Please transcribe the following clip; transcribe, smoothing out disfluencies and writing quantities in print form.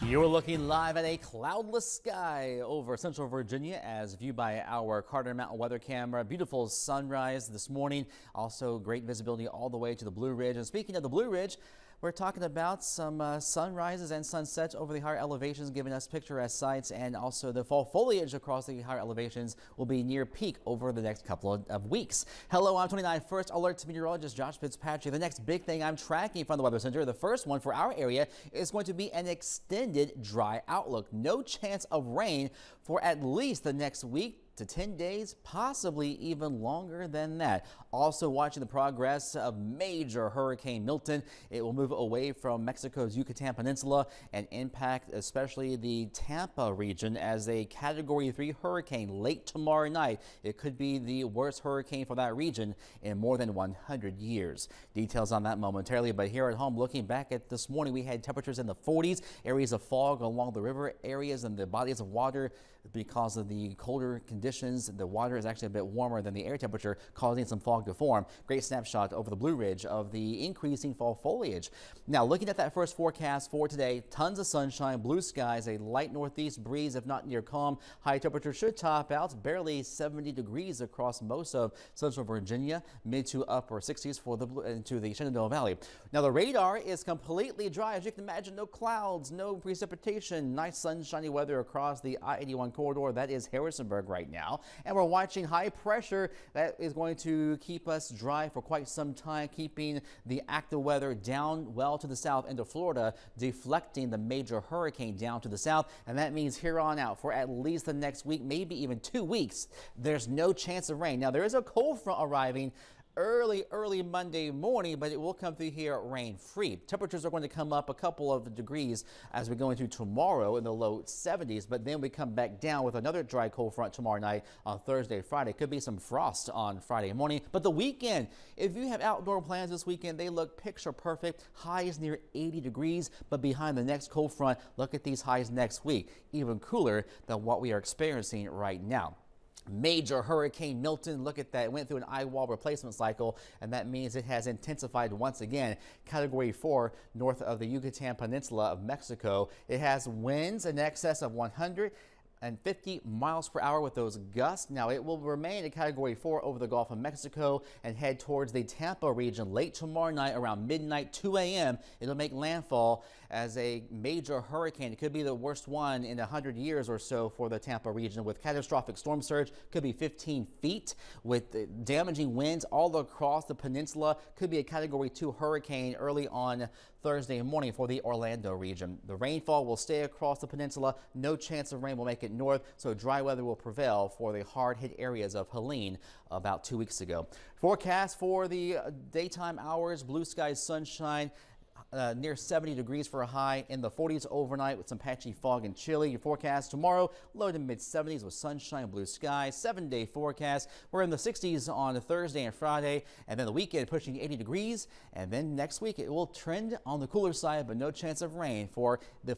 You're looking live at a cloudless sky over central Virginia as viewed by our Carter Mountain weather camera. Beautiful sunrise this morning. Also great visibility all the way to the Blue Ridge. And speaking of the Blue Ridge, we're talking about some sunrises and sunsets over the higher elevations, giving us picturesque sights, and also the fall foliage across the higher elevations will be near peak over the next couple of weeks. Hello, I'm 29 First Alert meteorologist Josh Fitzpatrick. The next big thing I'm tracking from the Weather Center, the first one for our area, is going to be an extended dry outlook. No chance of rain for at least the next week to 10 days, possibly even longer than that. Also watching the progress of major Hurricane Milton. It will move away from Mexico's Yucatan Peninsula and impact especially the Tampa region as a Category 3 hurricane late tomorrow night. It could be the worst hurricane for that region in more than 100 years. Details on that momentarily, but here at home, looking back at this morning, we had temperatures in the 40s, areas of fog along the river areas and the bodies of water because of the colder conditions. The water is actually a bit warmer than the air temperature, causing some fog to form. Great snapshot over the Blue Ridge of the increasing fall foliage. Now, looking at that first forecast for today, tons of sunshine, blue skies, a light northeast breeze, if not near calm. High temperature should top out barely 70 degrees across most of central Virginia, mid to upper 60s for into the Shenandoah Valley. Now, the radar is completely dry. As you can imagine, no clouds, no precipitation, nice sunshiny weather across the I-81 corridor. That is Harrisonburg right now. And we're watching high pressure that is going to keep us dry for quite some time, keeping the active weather down well to the south into Florida, deflecting the major hurricane down to the south. And that means here on out for at least the next week, maybe even 2 weeks, there's no chance of rain. Now, there is a cold front arriving early Monday morning, but it will come through here rain free. Temperatures are going to come up a couple of degrees as we go into tomorrow in the low 70s, but then we come back down with another dry cold front tomorrow night on Thursday, Friday. Could be some frost on Friday morning, but the weekend, if you have outdoor plans this weekend, they look picture perfect. Highs near 80 degrees, but behind the next cold front, look at these highs next week, even cooler than what we are experiencing right now. Major Hurricane Milton, look at that, it went through an eye wall replacement cycle, and that means it has intensified once again. Category 4 north of the Yucatan Peninsula of Mexico. It has winds in excess of 150 miles per hour with those gusts. Now, it will remain a Category 4 over the Gulf of Mexico and head towards the Tampa region late tomorrow night around midnight, 2 a.m. It'll make landfall as a major hurricane. It could be the worst one in 100 years or so for the Tampa region with catastrophic storm surge. Could be 15 feet with damaging winds all across the peninsula. Could be a Category 2 hurricane early on Thursday morning for the Orlando region. The rainfall will stay across the peninsula. No chance of rain will make it north, so dry weather will prevail for the hard-hit areas of Helene about 2 weeks ago. Forecast for the daytime hours, blue skies, sunshine, near 70 degrees for a high, in the 40s overnight with some patchy fog and chilly. Your forecast tomorrow, low to mid 70s with sunshine, blue skies. 7-day forecast, we're in the 60s on Thursday and Friday, and then the weekend pushing 80 degrees, and then next week it will trend on the cooler side, but no chance of rain for the